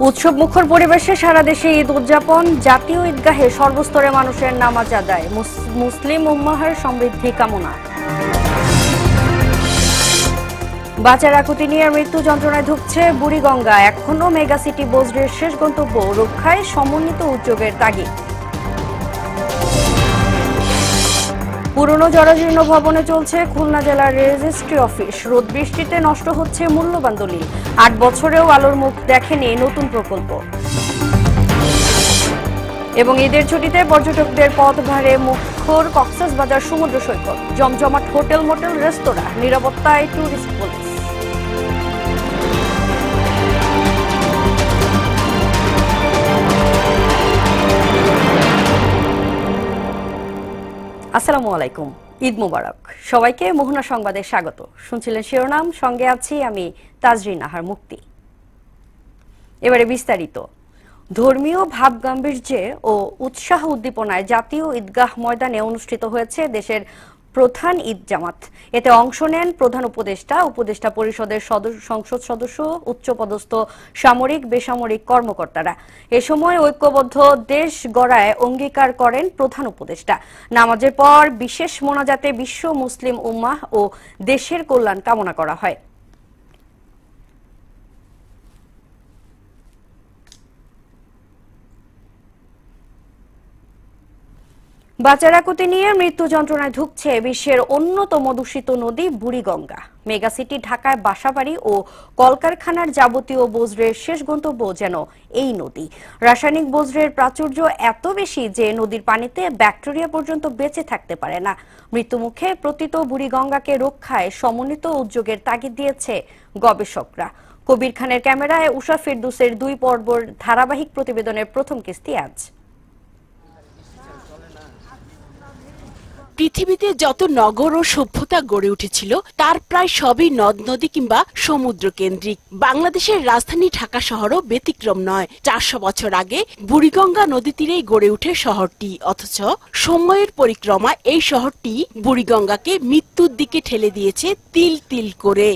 উৎসব মুখর পরিবেশে সারা দেশে ঈদ উদযাপন, জাতীয় ঈদগাহে সর্বস্তরের মানুষের নামাজ আদায়, মুসলিম উম্মাহের সমৃদ্ধি কামনা। বাঁচার আকুতি নিয়ে মৃত্যু যন্ত্রণায় ধুঁকছে বুড়িগঙ্গা, এখনো মেগাসিটি বজ্রের শেষ গন্তব্য রক্ষায় সমন্বিত উদ্যোগের তাগিদ। পুরনো জরাজীর্ণ ভবনে চলছে খুলনা জেলার রেজিস্ট্রি অফিস, রোদ বৃষ্টিতে নষ্ট হচ্ছে মূল্যবান দলিল, ৮ বছরেও আলোর মুখ দেখেনি নতুন প্রকল্প। এবং ঈদের ছুটিতে পর্যটকদের পথ ভারে মুখর কক্সবাজার সমুদ্র সৈকত, জমজমাট হোটেল মোটেল রেস্তোরাঁ, নিরাপত্তায় ট্যুরিস্ট পুলিশ। আসসালামু আলাইকুম, ঈদ মোবারক সবাইকে। মোহনা সংবাদে স্বাগত। শুনছিলেন শিরোনাম, সঙ্গে আছি আমি তাজরিন আহার মুক্তি। এবারে বিস্তারিত। ধর্মীয় ভাবগাম্ভীর্যে ও উৎসাহ উদ্দীপনায় জাতীয় ঈদগাহ ময়দানে অনুষ্ঠিত হয়েছে দেশের প্রধান ঈদ জামাত। এতে অংশ নেন প্রধান উপদেষ্টা, উপদেষ্টা পরিষদের সংসদ সদস্য, উচ্চপদস্থ সামরিক বেসামরিক কর্মকর্তারা। এ সময় ঐক্যবদ্ধ দেশ গড়ায় অঙ্গীকার করেন প্রধান উপদেষ্টা। নামাজের পর বিশেষ মোনাজাতে বিশ্ব মুসলিম উম্মাহ ও দেশের কল্যাণ কামনা করা হয়। বাঁচার আকুতি নিয়ে মৃত্যু যন্ত্রণায় ধুঁকছে বিশ্বের অন্যতম দূষিত নদী বুড়িগঙ্গা। মেগাসিটি ঢাকায় বাসাবাড়ি ও কলকারখানার যাবতীয় বজ্রের শেষ গন্তব্য যেন এই নদী। রাসায়নিক বজ্রের প্রাচুর্য এত বেশি যে নদীর পানিতে ব্যাকটেরিয়া পর্যন্ত বেঁচে থাকতে পারে না। মৃত্যুমুখে পতিত বুড়িগঙ্গাকে রক্ষায় সমন্বিত উদ্যোগের তাগিদ দিয়েছে গবেষকরা। কবির খানের ক্যামেরায় উষা ফিরদৌসের 2 পর্বের ধারাবাহিক প্রতিবেদনের প্রথম কিস্তি আজ। পৃথিবীতে যত নগর ও সভ্যতা গড়ে উঠেছিল তার প্রায় সবই নদ নদী কিংবা সমুদ্র কেন্দ্রিক। বাংলাদেশের রাজধানী ঢাকা শহরও ব্যতিক্রম নয়। 400 বছর আগে বুড়িগঙ্গা নদী তীরেই গড়ে ওঠে শহরটি, অথচ সময়ের পরিক্রমায় এই শহরটি বুড়িগঙ্গাকে মৃত্যুর দিকে ঠেলে দিয়েছে তিল তিল করে।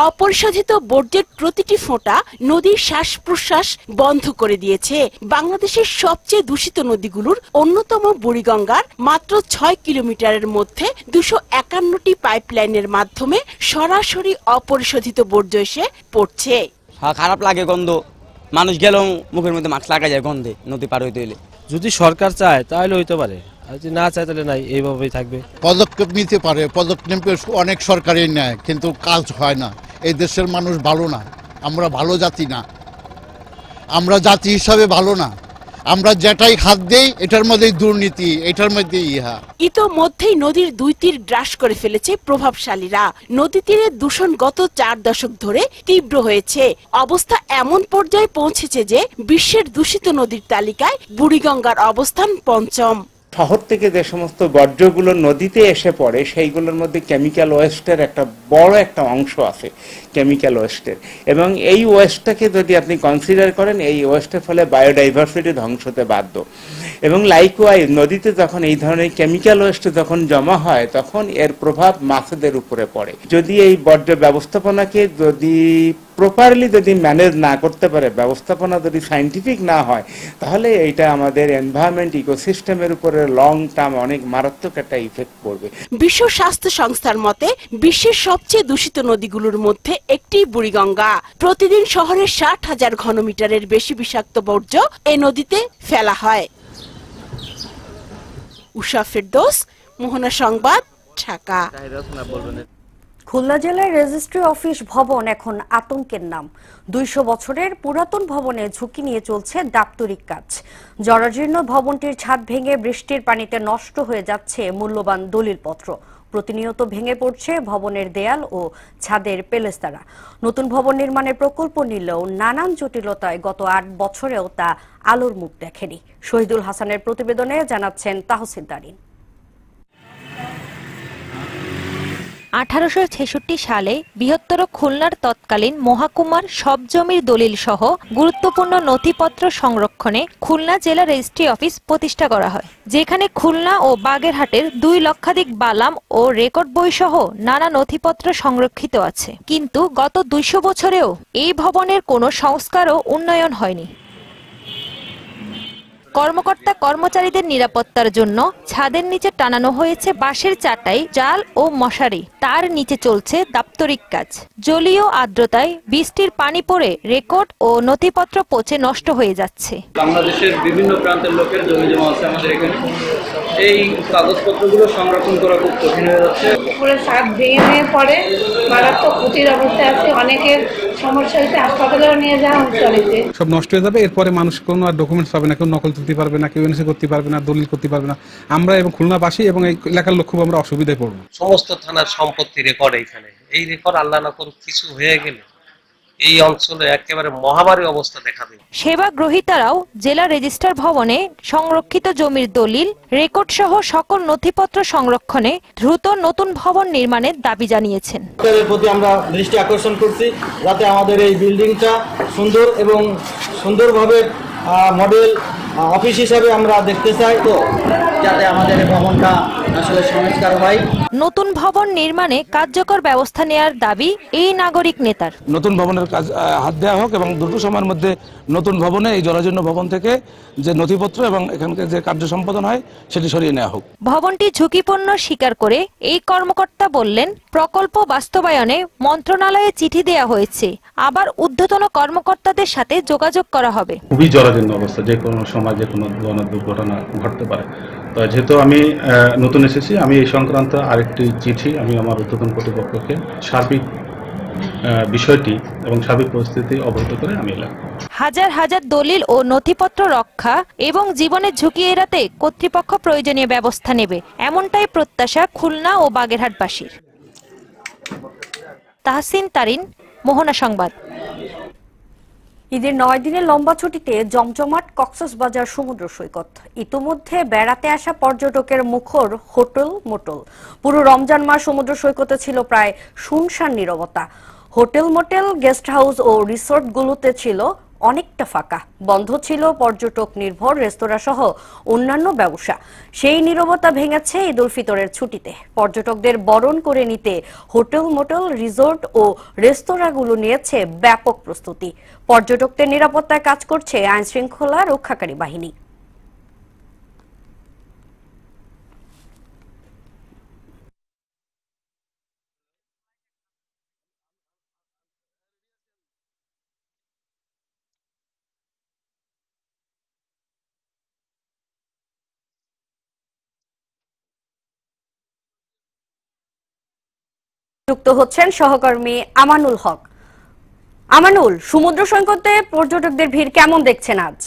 অপরিশোধিত বর্জ্যের প্রতিটি ফোঁটা নদীর শ্বাস প্রশ্বাস বন্ধ করে দিয়েছে। বাংলাদেশের সবচেয়ে দূষিত নদীগুলোর অন্যতম বুড়িগঙ্গার মাত্র 6 কিলোমিটারের মধ্যে 251টি পাইপলাইনের মাধ্যমে সরাসরি অপরিশোধিত বর্জ্য এসে পড়ছে। খারাপ লাগে গন্ধ, মানুষ গেলেও মুখের মধ্যে মাস্ক লাগা যায় গন্ধে নদী পার হইতে হইলে। যদি সরকার চায় তাহলে হইতে পারে, আর যদি না চায় তাহলে নাই, এইভাবেই থাকবে। পদক্ষেপ নিতে পারে, পদক্ষেপ অনেক সরকারই নেয়, কিন্তু কাজ হয় না। এই দেশের মানুষ ভালো না, আমরা ভালো জাতি না, আমরা জাতি হিসাবে ভালো না। আমরা যেটাই হাত দেই এটার মধ্যেই দুর্নীতি, এটার মধ্যেই ইহা। ইতোমধ্যেই নদীর 2 তীর গ্রাস করে ফেলেছে প্রভাবশালীরা। নদী তীরে দূষণ গত 4 দশক ধরে তীব্র হয়েছে। অবস্থা এমন পর্যায়ে পৌঁছেছে যে বিশ্বের দূষিত নদীর তালিকায় বুড়িগঙ্গার অবস্থান 5ম। শহর থেকে যে সমস্ত বর্জ্যগুলো নদীতে এসে পড়ে সেইগুলোর মধ্যে কেমিক্যাল ওয়েস্টের একটা বড় একটা অংশ আছে, কেমিক্যাল ওয়েস্টের। এবং এই ওয়েস্টটাকে যদি আপনি কনসিডার করেন, এই ওয়েস্টের ফলে বায়োডাইভার্সিটি ধ্বংস হতে বাধ্য। এবং লাইকওয়াইজ নদীতে যখন এই ধরনের কেমিক্যাল ওয়েস্ট যখন জমা হয় তখন এর প্রভাব মাছদের উপরে পড়ে। যদি এই বর্জ্য ব্যবস্থাপনাকে যদি প্রপারলি যদি ম্যানেজ না করতে পারে, ব্যবস্থাপনা যদি সাইন্টিফিক না হয়, তাহলে এইটা আমাদের এনভায়রনমেন্ট ইকোসিস্টেমের উপরে লং টার্ম অনেক মারাত্মক একটা ইফেক্ট পড়বে। বিশ্ব স্বাস্থ্য সংস্থার মতে বিশ্বের সবচেয়ে দূষিত নদীগুলোর মধ্যে একটি বুড়িগঙ্গা। প্রতিদিন শহরের 60,000 ঘনমিটারের বেশি বিষাক্ত বর্জ্য এই নদীতে ফেলা হয়। উষা ফিরদৌস, মোহনা সংবাদ, ঢাকা। খুলনা জেলার রেজিস্ট্রি অফিস ভবন এখন আতঙ্কের নাম। 200 বছরের পুরাতন ভবনে ঝুঁকি নিয়ে চলছে দাপ্তরিক কাজ। জরাজীর্ণ ভবনটির ছাদ ভেঙে বৃষ্টির পানিতে নষ্ট হয়ে যাচ্ছে মূল্যবান দলিলপত্র। প্রতিনিয়ত ভেঙে পড়ছে ভবনের দেয়াল ও ছাদের পেলেস্তারা। নতুন ভবন নির্মাণের প্রকল্প নিলেও নানান জটিলতায় গত 8 বছরেও তা আলোর মুখ দেখেনি। শহীদুল হাসানের প্রতিবেদনে জানাচ্ছেন তাহসিন দারিন। 1866 সালে বৃহত্তর খুলনার তৎকালীন মহাকুমার সব জমির দলিল সহ গুরুত্বপূর্ণ নথিপত্র সংরক্ষণে খুলনা জেলা রেজিস্ট্রি অফিস প্রতিষ্ঠা করা হয়, যেখানে খুলনা ও বাগেরহাটের 2 লক্ষাধিক বালাম ও রেকর্ড বই সহ নানা নথিপত্র সংরক্ষিত আছে। কিন্তু গত 200 বছরেও এই ভবনের কোনো সংস্কার ও উন্নয়ন হয়নি। কর্মকর্তা কর্মচারীদের নিরাপত্তার জন্য ছাদের নিচে টানানো হয়েছে বাঁশের চাটাই, জাল ও মশারি। তার নিচে চলছে দাপ্তরিক কাজ। জলীয় আর্দ্রতায় বৃষ্টির পানি পড়ে রেকর্ড ও নথিপত্র পচে নষ্ট হয়ে যাচ্ছে। বাংলাদেশের বিভিন্ন প্রান্তের লোকের জমি জমা আছে আমাদের এখানে। এই কাগজপত্রগুলো সংরক্ষণ করা খুব কঠিন হয়ে যাচ্ছে। পুরো ছাদ ভেঙে পড়ে মারাত্মক ক্ষতির অবস্থায় আছে। অনেকের সমস্যা হয়েছে, হাসপাতালেও নিয়ে যাওয়া হচ্ছে অনেকে। সব নষ্ট হয়ে যাবে, এরপরে মানুষ কোনো আর ডকুমেন্টস পাবে না, কেউ নকল তুলতে পারবে না, কেউ এনসি করতে পারবে না, দলিল করতে পারবে না। আমরা এবং খুলনাবাসী এবং এই এলাকার লোক খুব আমরা অসুবিধায় পড়বো। সমস্ত থানার সম্পত্তি রেকর্ড এইখানে, এই রেকর্ড আল্লাহ না করুক কিছু হয়ে গেলে এই অঞ্চলে একেবারে মহামারী অবস্থা দেখা দেবে। সেবা গ্রহীতারাও জেলা রেজিস্ট্রার ভবনে সংরক্ষিত জমির দলিল, রেকর্ড সহ সকল নথিপত্র সংরক্ষণে দ্রুত নতুন ভবন নির্মাণের দাবি জানিয়েছেন। এর প্রতি আমরা দৃষ্টি আকর্ষণ করছি যাতে আমাদের এই বিল্ডিংটা সুন্দর এবং সুন্দরভাবে মডেল অফিস হিসাবে আমরা দেখতে চাই, তো যাতে আমাদের এই ভবনটা আসলে সংস্কার হয়। নতুন ভবন নির্মাণে কার্যকর ব্যবস্থা নেয়ার দাবি এই নাগরিক নেতার। নতুন ভবনের কাজ হাত দেওয়া হোক এবং দ্রুত সময়ের মধ্যে নতুন ভবনে এই জরাজীর্ণ ভবন থেকে যে নথিপত্র এবং এখানকার যে কার্য সম্পাদন হয় সেটি সরিয়ে নেওয়া হোক। ভবনটি ঝুঁকিপূর্ণ স্বীকার করে এই কর্মকর্তা বললেন, প্রকল্প বাস্তবায়নে মন্ত্রণালয়ে চিঠি দেওয়া হয়েছে, আবার ঊর্ধ্বতন কর্মকর্তাদের সাথে যোগাযোগ করা হবে। খুবই জরাজীর্ণ অবস্থা, যে কোনো সময় যে কোনো দুর্ঘটনা ঘটতে পারে। তো যেহেতু আমি নতুন এসেছি, আমি এই সংক্রান্ত আরেকটি চিঠি আমি আমার ঊর্ধ্বতন কর্তৃপক্ষকে সার্বিক বিষয়টি এবং সার্বিক পরিস্থিতি অবহিত করে আমি এলাম। হাজার হাজার দলিল ও নথিপত্র রক্ষা এবং জীবনের ঝুঁকি এড়াতে কর্তৃপক্ষ প্রয়োজনীয় ব্যবস্থা নেবে, এমনটাই প্রত্যাশা খুলনা ও বাগেরহাটবাসীর। তাহসিন তারিন, মোহনা সংবাদ। ঈদের 9 দিনের লম্বা ছুটিতে জমজমাট কক্সবাজার সমুদ্র সৈকত। ইতোমধ্যে বেড়াতে আসা পর্যটকের মুখর হোটেল মোটল। পুরো রমজান মাস সমুদ্র সৈকতে ছিল প্রায় শুনশান নীরবতা। হোটেল মোটেল, গেস্ট হাউস ও রিসোর্টগুলোতে ছিল অনেকটা ফাঁকা। বন্ধ ছিল পর্যটক নির্ভর রেস্তোরাঁ সহ অন্যান্য ব্যবসা। সেই নীরবতা ভেঙেছে ঈদ উল ফিতরের ছুটিতে। পর্যটকদের বরণ করে নিতে হোটেল মোটেল, রিসোর্ট ও রেস্তোরাঁগুলো নিয়েছে ব্যাপক প্রস্তুতি। পর্যটকদের নিরাপত্তায় কাজ করছে আইন শৃঙ্খলা রক্ষাকারী বাহিনী। যুক্ত হচ্ছেন সহকর্মী আমানুল হক। আমানুল, সমুদ্র সৈকতে পর্যটকদের ভিড় কেমন দেখছেন আজ?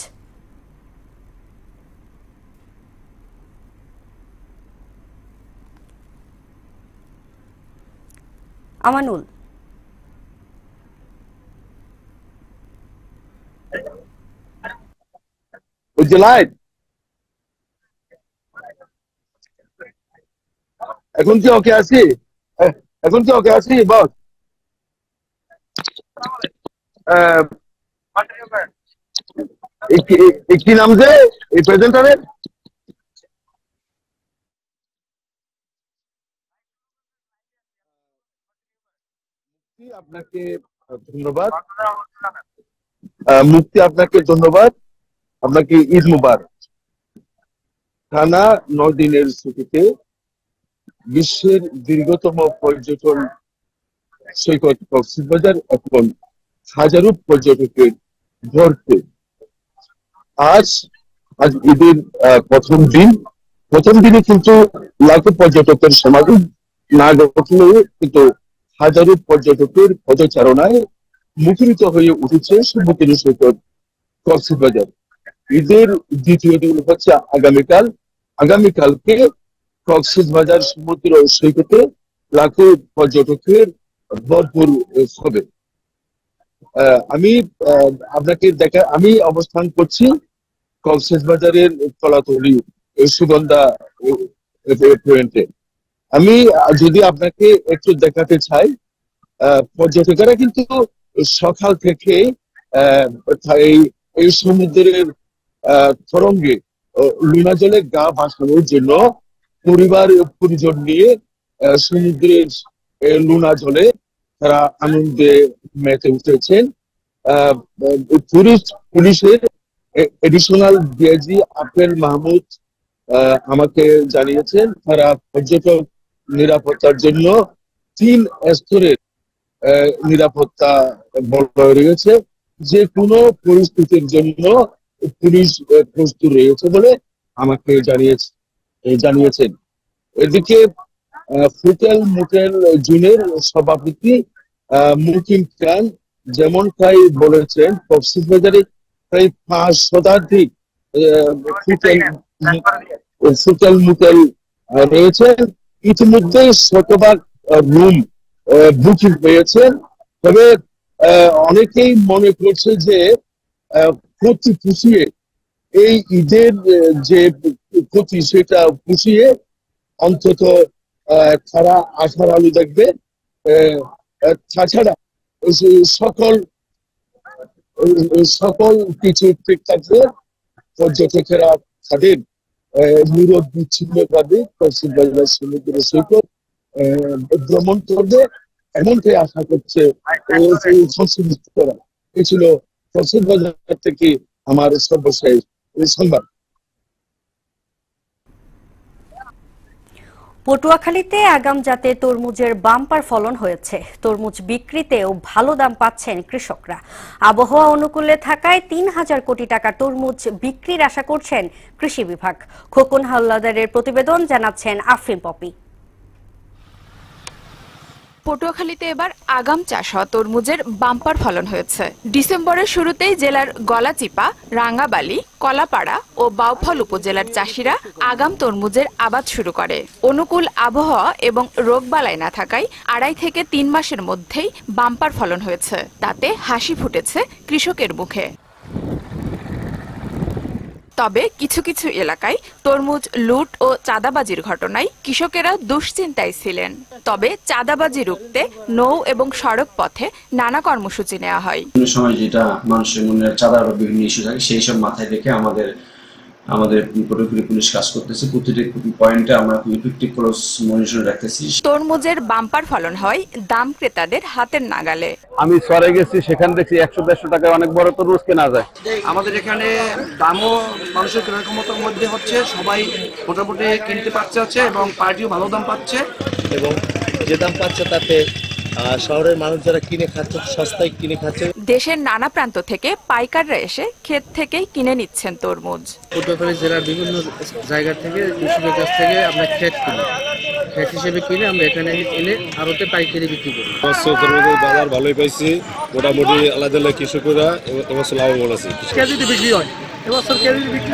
আমানুল, এখন কি ওকে আছি? এখন কি ওকে আছি বস? কি নাম যে এই প্রেজেন্টারের? আপনাকে ধন্যবাদ মুক্তি, আপনাকে ধন্যবাদ, আপনাকে ঈদ মুবারক। টানা 9 দিনের ছুটিতে বিশ্বের দীর্ঘতম পর্যটন সৈকত কক্সবাজার এখন হাজারো পর্যটকের ভরপুর। আজ ঈদের প্রথম দিনে কিন্তু লাখো পর্যটকের সমাগম না ঘটলেও কিন্তু হাজারো পর্যটকের পদচারণায় মুখরিত হয়ে উঠেছে সমুদ্র সৈকত কক্সবাজার। ঈদের দ্বিতীয় দিন হচ্ছে আগামীকালকে কক্সবাজার সমুদ্র সৈকতে লাখো পর্যটকের ভরপুর হবে। আমি অবস্থান করছি কক্সবাজারের তলাতলি সুগন্ধা পয়েন্টে। আমি যদি আপনাকে একটু দেখাতে চাই, পর্যটকেরা কিন্তু সকাল থেকে এই সমুদ্রের তরঙ্গে লুনা জলে গা ভাসানোর জন্য পরিবার পরিজন নিয়ে সমুদ্রের লুনা জলে তারা আনন্দে মেতে উঠেছেন। পুলিশের এডিশনাল ডিআইজি আফেল মাহমুদ আমাকে জানিয়েছেন তারা পর্যটক নিরাপত্তার জন্য 3 স্তরের নিরাপত্তা বলয় রয়েছে। যে কোনো পরিস্থিতির জন্য পুলিশ প্রস্তুত রয়েছে বলে আমাকে জানিয়েছেন। এদিকে হোটেল মোটেল জুনের সভাপতি মুকিম খান যেমনটাই বলেছেন, কক্সবাজারে প্রায় 5 শতাধিক হোটেল মোটেল রয়েছে। ইতিমধ্যে শতভাগ রুম বুকিং হয়েছে। তবে অনেকেই মনে করছে যে ক্ষতি পুষিয়ে এই ঈদের যে ক্ষতি সেটা পুষিয়ে অন্তত তারা আশার আলো দেখবে। তাছাড়া সকল কিছু ঠিক থাকবে, পর্যটকেরা তাদের নিরবিচ্ছিন্নভাবে কক্সবাজার সমুদ্র সৈকত ভ্রমণ করবে এমনটাই আশা করছে সংশ্লিষ্টরা। এই ছিল কক্সবাজার থেকে আমার সর্বশেষ সংবাদ। পটুয়াখালীতে আগাম জাতে তরমুজের বাম্পার ফলন হয়েছে। তরমুজ বিক্রিতেও ভালো দাম পাচ্ছেন কৃষকরা। আবহাওয়া অনুকূলে থাকায় ৩,০০০ কোটি টাকার তরমুজ বিক্রির আশা করছেন কৃষি বিভাগ। খোকন হাওলাদারের প্রতিবেদন, জানাচ্ছেন আফরিন পপি। পটুয়াখালীতে এবার আগাম চাষ হওয়া তরমুজের বাম্পার ফলন হয়েছে। ডিসেম্বরের শুরুতেই জেলার গলাচিপা, রাঙ্গাবালি, কলাপাড়া ও বাউফল উপজেলার চাষিরা আগাম তরমুজের আবাদ শুরু করে। অনুকূল আবহাওয়া এবং রোগবালাই না থাকায় 2.5 থেকে 3 মাসের মধ্যেই বাম্পার ফলন হয়েছে। তাতে হাসি ফুটেছে কৃষকের মুখে। তবে কিছু কিছু এলাকায় তরমুজ লুট ও চাঁদাবাজির ঘটনায় কৃষকেরা দুশ্চিন্তায় ছিলেন। তবে চাঁদাবাজি রুখতে নৌ এবং সড়ক পথে নানা কর্মসূচি নেওয়া হয়। সময় যেটা মানুষের মনে চাঁদা বা বিভিন্ন ইস্যু থাকে সেই সব মাথায় রেখে আমাদের পটুয়াখালী পুলিশ কাজ করতেছে। প্রতিটি পয়েন্টে আমরা ইফেক্টিভ ক্লোজ মনিটর রাখতেছি। তরমুজের বাম্পার ফলন হয় দাম ক্রেতাদের হাতের নাগালে। আমি সরে গেছি, সেখানে দেখছি 100-150 টাকায় অনেক বড় তরমুজ কেনা যায়। আমাদের এখানে দামও মানুষের কেনার ক্ষমতার মধ্যে হচ্ছে, সবাই মোটামুটি কিনতে পারছে এবং পার্টিও ভালো দাম পাচ্ছে, এবং যে দাম পাচ্ছে তাতে শহরের মানুষ যারা কিনে খাচ্ছে সস্তায় কিনে খাচ্ছে। দেশের নানা প্রান্ত থেকে পাইকাররা এসে ক্ষেত থেকেই কিনে নিচ্ছেন তরমুজ। পটুয়াখালী জেলার বিভিন্ন জায়গা থেকে কৃষকের কাছ থেকে আমরা ক্ষেত হিসেবে কিনে আমরা এখানে এনে আড়তে পাইকারি বিক্রি করি। তরমুজের বাজার ভালোই পাইছি, মোটামুটি আলাদা কৃষকরা এবছর লাভবান আছে। কেজিতে বিক্রি হয়, এবছর কেজিতে বিক্রি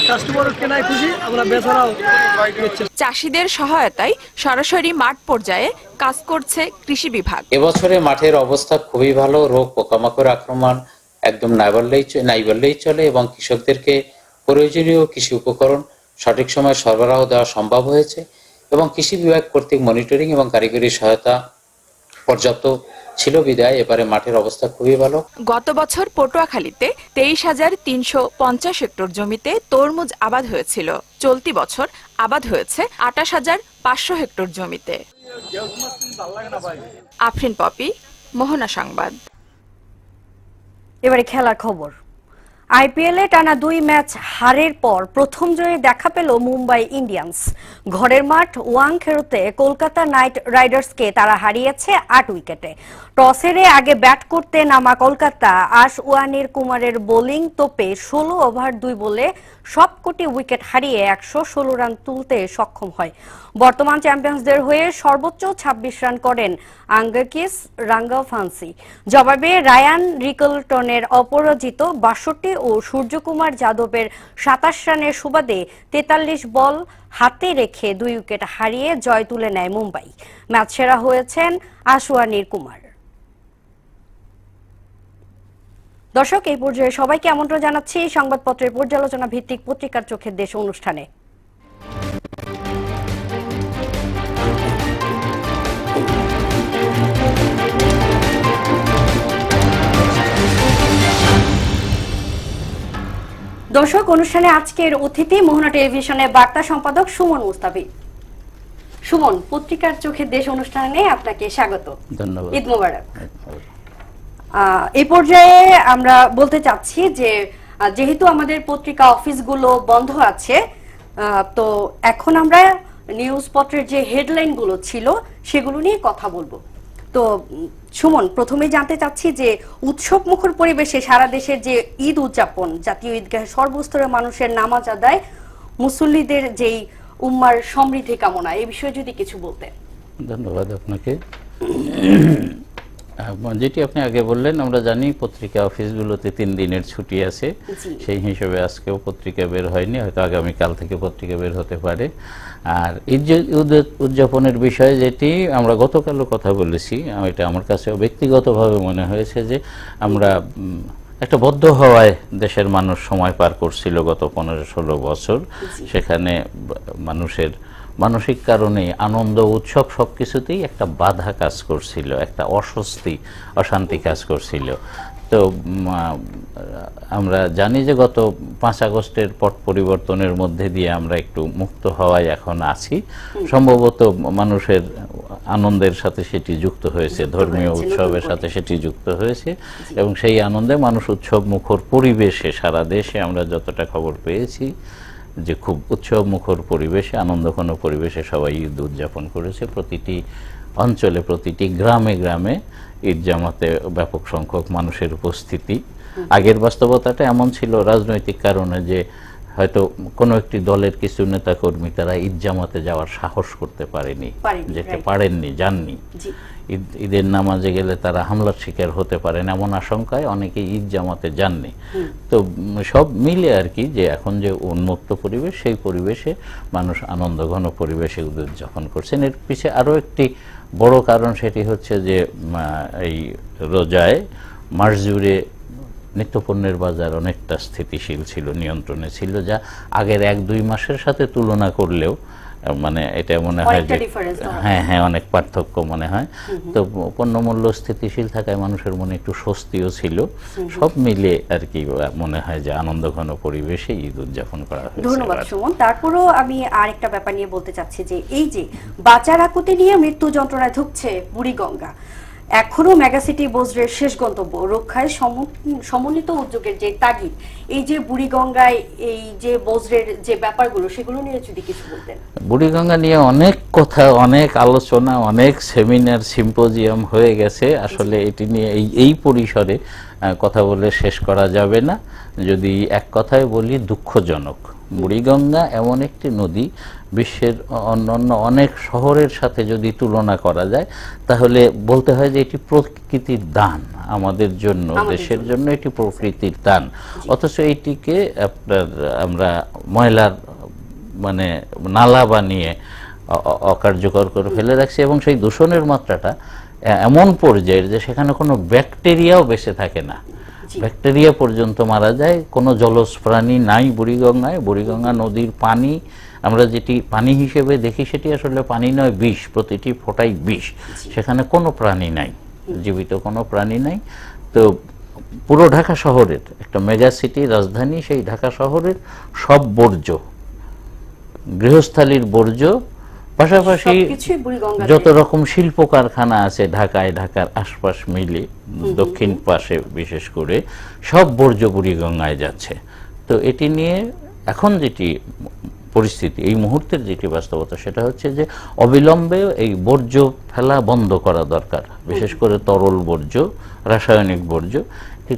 কাস্টমার কেনায় খুশি, আমরা বেচারাও। চাষিদের সহায়তায় সরাসরি মাঠ পর্যায়ে কাজ করছে কৃষি বিভাগ। এবছরে মাঠের অবস্থা খুবই ভালো, রোগ পোকামাকড় আক্রমণ একদম নাই বললেই চলে, এবং কৃষকদেরকে প্রয়োজনীয় কৃষি উপকরণ সঠিক সময়ে সরবরাহ দেওয়া সম্ভব হয়েছে, এবং কৃষি বিভাগ কর্তৃক মনিটরিং এবং কারিগরি সহায়তা পর্যাপ্ত ছিল বিদায় এবারে মাঠের অবস্থা খুবই ভালো। গত বছর পটুয়াখালীতে 23,350 হেক্টর জমিতে তরমুজ আবাদ হয়েছিল। চলতি বছর আবাদ হয়েছে 28,500 হেক্টর জমিতে। আফরিন পপি, মোহনা সংবাদ। এবারে খেলার খবর। আইপিএলে টানা 2 ম্যাচ হারের পর প্রথম জয়ে দেখা পেল মুম্বাই ইন্ডিয়ান্স। ঘরের মাঠ ওয়াংখেড়েতে কলকাতা নাইট রাইডার্সকে তারা হারিয়েছে 8 উইকেটে। টস হেরে আগে ব্যাট করতে নামা কলকাতা আশওয়ানির কুমারের বোলিং তোপে 16 ওভার 2 বলে সবকটি উইকেট হারিয়ে 116 রান তুলতে সক্ষম হয়। বর্তমান চ্যাম্পিয়ন্সদের হয়ে সর্বোচ্চ 26 রান করেন আঙ্গাকিস রাঙ্গাফান্সি। জবাবে রায়ান রিকলটনের অপরাজিত 62 ও সূর্যকুমার যাদবের 27 রানের সুবাদে 43 বল হাতে রেখে 2 উইকেট হারিয়ে জয় তুলে নেয় মুম্বাই। ম্যাচ সেরা হয়েছেন আশওয়ানির কুমার। দর্শক, এই পর্যায়ে সবাইকে আমন্ত্রণ জানাচ্ছি সংবাদপত্রের পর্যালোচনা ভিত্তিক পত্রিকার চোখের দেশ অনুষ্ঠানে। দর্শক, অনুষ্ঠানে আজকের অতিথি মোহনা টেলিভিশনের বার্তা সম্পাদক সুমন মুস্তাফি। সুমন, পত্রিকার চোখে দেশ অনুষ্ঠানে আপনাকে স্বাগত। ধন্যবাদ। ঈদ মোবারক। এই পর্যায়ে আমরা বলতে চাচ্ছি যে যেহেতু আমাদের পত্রিকা অফিসগুলো বন্ধ আছে, তো এখন আমরা নিউজ পত্রের যে হেডলাইন গুলো ছিল সেগুলো নিয়ে কথা বলবো। তো সুমন, প্রথমেই জানতে চাচ্ছি যে উৎসব মুখর পরিবেশে সারা দেশের যে ঈদ উদযাপন, জাতীয় ঈদগাহে সর্বস্তরের মানুষের নামাজ আদায়, মুসল্লিদের যেই উম্মার সমৃদ্ধি কামনা, এই বিষয়ে যদি কিছু বলতেন। ধন্যবাদ আপনাকে। যেটি আপনি আগে বললেন, আমরা জানি পত্রিকা অফিসগুলোতে 3 দিনের ছুটি আছে, সেই হিসেবে আজকেও পত্রিকা বের হয়নি, হয়তো আগামীকাল থেকে পত্রিকা বের হতে পারে। আর ঈদ উদযাপনের বিষয়ে যেটি আমরা গতকালও কথা বলেছি, এটা আমার কাছে ব্যক্তিগতভাবে মনে হয়েছে যে আমরা একটা বদ্ধ হওয়ায় দেশের মানুষ সময় পার করছিল গত 15-16 বছর। সেখানে মানুষের মানসিক কারণে আনন্দ উৎসব সবকিছুতেই একটা বাধা কাজ করছিল, একটা অস্বস্তি অশান্তি কাজ করছিল। তো আমরা জানি যে গত 5 আগস্টের পট পরিবর্তনের মধ্যে দিয়ে আমরা একটু মুক্ত হওয়ায় এখন আছি। সম্ভবত মানুষের আনন্দের সাথে সেটি যুক্ত হয়েছে, ধর্মীয় উৎসবের সাথে সেটি যুক্ত হয়েছে, এবং সেই আনন্দে মানুষ উৎসব মুখর পরিবেশে সারা দেশে আমরা যতটা খবর পেয়েছি যে খুব উৎসব মুখর পরিবেশে, আনন্দঘন পরিবেশে সবাই ঈদ উদযাপন করেছে। প্রতিটি অঞ্চলে, প্রতিটি গ্রামে গ্রামে ঈদ জামাতে ব্যাপক সংখ্যক মানুষের উপস্থিতি। আগের বাস্তবতাটা এমন ছিল রাজনৈতিক কারণে যে হয়তো কোনো একটি দলের কিছু নেতাকর্মী তারা ঈদ জামাতে যাওয়ার সাহস করতে পারেনি, যেতে পারেননি, যাননি। ঈদের নামাজে গেলে তারা হামলার শিকার হতে পারেন এমন আশঙ্কায় অনেকে ঈদ জামাতে যাননি। তো সব মিলে আর কি, যে এখন যে উন্মুক্ত পরিবেশ, সেই পরিবেশে মানুষ আনন্দঘন পরিবেশে ঈদ উদযাপন করছেন। এর পিছে আরও একটি বড় কারণ, সেটি হচ্ছে যে এই রোজায় মাস জুড়ে নিত্যপণ্যের বাজার অনেকটা স্থিতিশীল ছিল, নিয়ন্ত্রণে ছিল, যা আগের 1-2 মাসের সাথে তুলনা করলেও মানে এটা মনে হয় যে হ্যাঁ অনেক পার্থক্য মনে হয়। তো পণ্যমূল্য স্থিতিশীল থাকায় মানুষের মনে একটু স্বস্তিও ছিল। সব মিলে আর কি মনে হয় যে আনন্দঘন পরিবেশে ঈদ উদযাপন করা হয়েছে। ধন্যবাদ সুমন। তারপরও আমি আরেকটা ব্যাপার নিয়ে বলতে চাচ্ছি যে এই যে বাঁচার আকুতি নিয়ে মৃত্যু যন্ত্রণায় ধুঁকছে বুড়িগঙ্গা, এখনো মেগাসিটি বজ্রের শেষ গন্তব্য রক্ষায় সমন্বিত উদ্যোগের যে তাগিদ, এই যে বুড়িগঙ্গায় এই যে বজ্রের যে ব্যাপারগুলো, সেগুলো নিয়ে যদি কিছু বলতেন। বুড়িগঙ্গা নিয়ে অনেক কথা, অনেক আলোচনা, অনেক সেমিনার, সিম্পোজিয়াম হয়ে গেছে। আসলে এটি নিয়ে এই পরিসরে কথা বলে শেষ করা যাবে না। যদি এক কথায় বলি, দুঃখজনক। বুড়িগঙ্গা এমন একটি নদী, বিশ্বের অন্যান্য অনেক শহরের সাথে যদি তুলনা করা যায় তাহলে বলতে হয় যে এটি প্রকৃতির দান আমাদের জন্য, দেশের জন্য এটি প্রকৃতির দান। অথচ এইটিকে আমরা ময়লার মানে নালা বানিয়ে অকার্যকর করে ফেলে রাখছি, এবং সেই দূষণের মাত্রাটা এমন পর্যায়ের যে সেখানে কোনো ব্যাকটেরিয়াও বেঁচে থাকে না, ব্যাকটেরিয়া পর্যন্ত মারা যায়। কোনো জলজ প্রাণী নাই বুড়িগঙ্গায়। বুড়িগঙ্গা নদীর পানি আমরা যেটি পানি হিসেবে দেখি সেটি আসলে পানি নয়, বিষ, প্রতিটি ফোঁটাই বিষ। সেখানে কোনো প্রাণী নাই, জীবিত কোনো প্রাণী নাই। তো পুরো ঢাকা শহরের একটা মেগা সিটি, রাজধানী, সেই ঢাকা শহরের সব বর্জ্য, গৃহস্থালির বর্জ্য, পাশাপাশি যত রকম শিল্প কারখানা আছে ঢাকায়, ঢাকার আশপাশ মিলে দক্ষিণ পাশে বিশেষ করে, সব বর্জ্য বুড়িগঙ্গায় যাচ্ছে। তো এটি নিয়ে এখন যেটি পরিস্থিতি, এই মুহূর্তের যেটি বাস্তবতা, সেটা হচ্ছে যে অবিলম্বে এই বর্জ্য ফেলা বন্ধ করা দরকার। বিশেষ করে তরল বর্জ্য, রাসায়নিক বর্জ্য,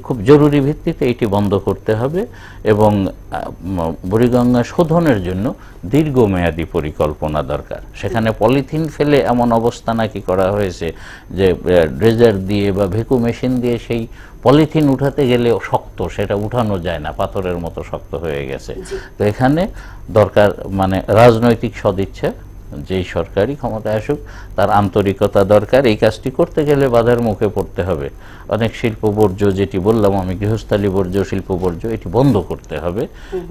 খুব জরুরি ভিত্তিতে এটি বন্ধ করতে হবে। এবং বুড়িগঙ্গা শোধনের জন্য দীর্ঘমেয়াদী পরিকল্পনা দরকার। সেখানে পলিথিন ফেলে এমন অবস্থা নাকি করা হয়েছে যে ড্রেজার দিয়ে বা ভেকু মেশিন দিয়ে সেই পলিথিন উঠাতে গেলে শক্ত, সেটা উঠানো যায় না, পাথরের মতো শক্ত হয়ে গেছে। তো এখানে দরকার মানে রাজনৈতিক সদিচ্ছা, যেই সরকারি ক্ষমতায় আসুক তার আন্তরিকতা দরকার। এই কাজটি করতে গেলে বাধার মুখে পড়তে হবে। অনেক শিল্প বর্জ্য, যেটি বললাম আমি, গৃহস্থালী বর্জ্য, শিল্প বর্জ্য, এটি বন্ধ করতে হবে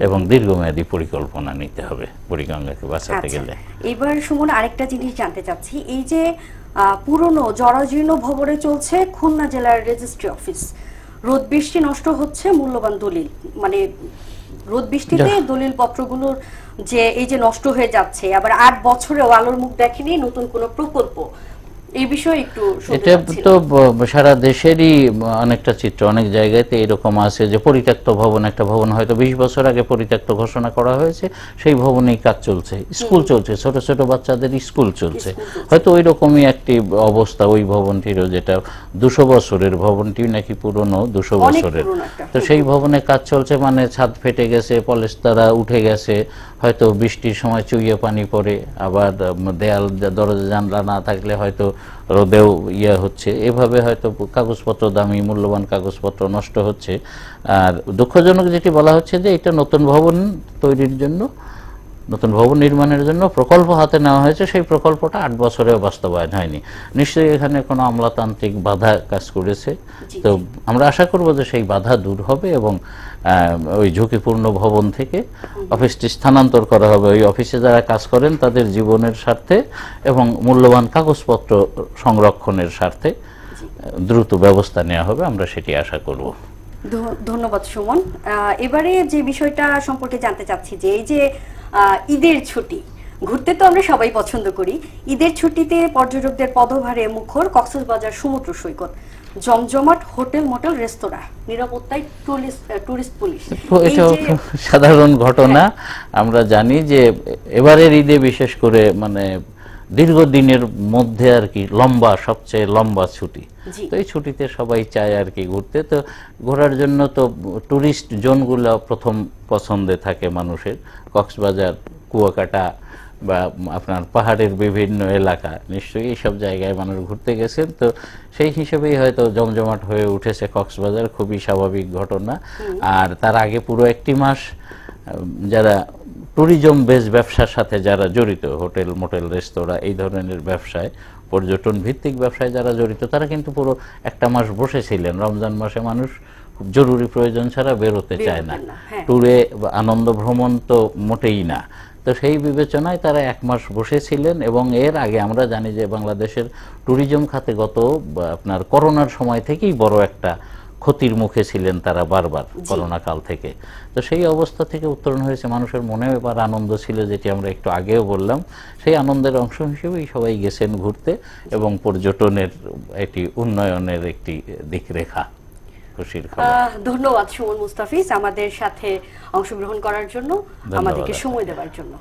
এবং দীর্ঘমেয়াদী পরিকল্পনা নিতে হবে বুড়িগঙ্গাকে বাঁচাতে গেলে। এবার সুমন, আরেকটা জিনিস জানতে চাচ্ছি, এই যে পুরনো জরাজীর্ণ ভবনে চলছে খুলনা জেলার রেজিস্ট্রি অফিস, রোদ বৃষ্টি নষ্ট হচ্ছে মূল্যবান দলিল, মানে রোদ বৃষ্টিতে দলিল পত্রগুলোর যে এই যে নষ্ট হয়ে যাচ্ছে, আবার 8 বছরেও আলোর মুখ দেখেনি নতুন কোনো প্রকল্প, এই বিষয়ে একটু এটা তো সারা দেশেরই অনেকটা চিত্র। অনেক জায়গাতে এরকম আছে যে পরিত্যক্ত ভবন, একটা ভবন হয়তো 20 বছর আগে পরিত্যক্ত ঘোষণা করা হয়েছে, সেই ভবনেই কাজ চলছে, স্কুল চলছে, ছোট ছোট বাচ্চাদের স্কুল চলছে, হয়তো ওই রকমই একটি অবস্থা ওই ভবনটিরও, যেটা 200 বছরের ভবনটি নাকি পুরনো 200 বছরের। তো সেই ভবনে কাজ চলছে, মানে ছাদ ফেটে গেছে, পলেস্তারা উঠে গেছে, হয়তো বৃষ্টির সময় চুইয়ে পানি পড়ে, আবার দেয়াল দরজা জানলা না থাকলে হয়তো রোদেও হচ্ছে, এভাবে হয়তো কাগজপত্র, দামি মূল্যবান কাগজপত্র নষ্ট হচ্ছে। আর দুঃখজনক যেটি বলা হচ্ছে যে এটা নতুন ভবন তৈরির জন্য, নতুন ভবন নির্মাণের জন্য প্রকল্প হাতে নেওয়া হয়েছে, সেই প্রকল্পটা 8 বছরেও বাস্তবায়ন হয়নি। নিশ্চয়ই এখানে কোনো আমলাতান্ত্রিক বাধা কাজ করেছে। তো আমরা আশা করব যে সেই বাধা দূর হবে এবং ওই ঝুঁকিপূর্ণ ভবন থেকে অফিসটি স্থানান্তর করা হবে। ওই অফিসে যারা কাজ করেন তাদের জীবনের স্বার্থে এবং মূল্যবান কাগজপত্র সংরক্ষণের স্বার্থে দ্রুত ব্যবস্থা নেওয়া হবে, আমরা সেটি আশা করব। ধন্যবাদ সুমন। এবারে যে বিষয়টা সম্পর্কে জানতে চাচ্ছি যে এই যে ঈদের ছুটি, ঘুরতে তো আমরা সবাই পছন্দ করি, ঈদের ছুটিতে পর্যটকদের পদভারে মুখর কক্সবাজার সমুদ্র সৈকত, জমজমাট হোটেল মোটেল রেস্তোরাঁ, নিরাপত্তায় টুরিস্ট পুলিশ। এটা সাধারণ ঘটনা। আমরা জানি যে এবারের ঈদে বিশেষ করে মানে দীর্ঘদিনের মধ্যে আর কি লম্বা, সবচেয়ে লম্বা ছুটি। তো এই ছুটিতে সবাই চায় আর কি ঘুরতে। তো ঘোরার জন্য তো টুরিস্ট জোনগুলো প্রথম পছন্দে থাকে মানুষের, কক্সবাজার, কুয়াকাটা বা আপনার পাহাড়ের বিভিন্ন এলাকা, নিশ্চয়ই এইসব জায়গায় মানুষ ঘুরতে গেছেন। তো সেই হিসেবেই হয়তো জমজমাট হয়ে উঠেছে কক্সবাজার, খুবই স্বাভাবিক ঘটনা। আর তার আগে পুরো একটি মাস যারা ট্যুরিজম বেস ব্যবসার সাথে যারা জড়িত, হোটেল মোটেল রেস্তোরাঁ এই ধরনের ব্যবসায়, পর্যটন ভিত্তিক ব্যবসায় যারা জড়িত, তারা কিন্তু পুরো একটা মাস বসেছিলেন। রমজান মাসে মানুষ খুব জরুরি প্রয়োজন ছাড়া বেরোতে চায় না, ট্যুরে আনন্দ ভ্রমণ তো মোটেই না। তো সেই বিবেচনায় তারা 1 মাস বসেছিলেন। এবং এর আগে আমরা জানি যে বাংলাদেশের ট্যুরিজম খাতে গত আপনার করোনার সময় থেকেই বড় একটা ক্ষতির মুখে ছিলেন তারা বারবার, করোনা কাল থেকে। তো সেই অবস্থা থেকে উত্তরণ হয়েছে, মানুষের মনেও এবার আনন্দ ছিল, যেটি আমরা একটু আগেও বললাম। সেই আনন্দের অংশ হিসেবেই সবাই গেছেন ঘুরতে এবং পর্যটনের এটি উন্নয়নের একটি দিকরেখা। খুশির খবর। ধন্যবাদ সুমন মুস্তাফিজ আমাদের সাথে অংশগ্রহণ করার জন্য, আমাদেরকে সময় দেওয়ার জন্য।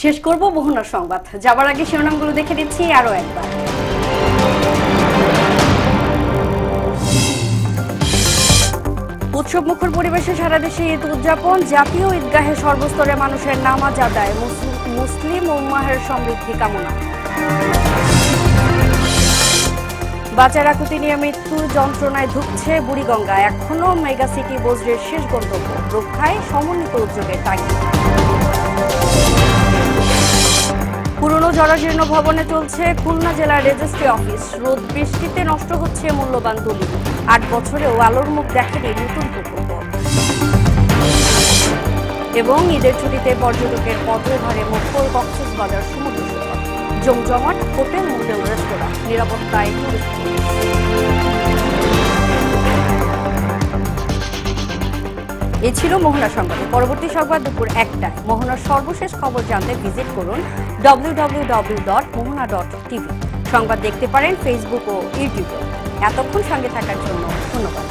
শেষ করব মোহনার সংবাদ, যাবার আগে শিরোনামগুলো দেখে দিচ্ছি আরো একবার। উৎসব মুখর পরিবেশে সারা দেশে ঈদ উদযাপন, জাতীয় ঈদগাহে সর্বস্তরের মানুষের নামাজ আদায়, মুসলিম উম্মাহের সমৃদ্ধি কামনা। বাঁচার আকুতি নিয়ে মৃত্যু যন্ত্রণায় ধুঁকছে বুড়িগঙ্গা, এখনো মেগা সিটি বজ্রের শেষ গন্তব্য, রক্ষায় সমন্বিত উদ্যোগের তাগিদ। পুরনো জরাজীর্ণ ভবনে চলছে খুলনা জেলার রেজিস্ট্রি অফিস, রোদ বৃষ্টিতে নষ্ট হচ্ছে মূল্যবান দলিল, 8 বছরেও আলোর মুখ দেখেনি নতুন প্রকল্প। এবং ঈদের ছুটিতে পর্যটকের পদভারে মুখর কক্সবাজার সমুদ্র সৈকত, জমজমাট হোটেল মোটেল রেস্তোরাঁ, নিরাপত্তায় টুরিস্ট পুলিশ। এ ছিল মোহনা সংবাদে। পরবর্তী সংবাদ দুপুর 1টায়। মোহনার সর্বশেষ খবর জানতে ভিজিট করুন www.mohona.tv। সংবাদ দেখতে পারেন ফেসবুক ও ইউটিউবে। এতক্ষণ সঙ্গে থাকার জন্য ধন্যবাদ।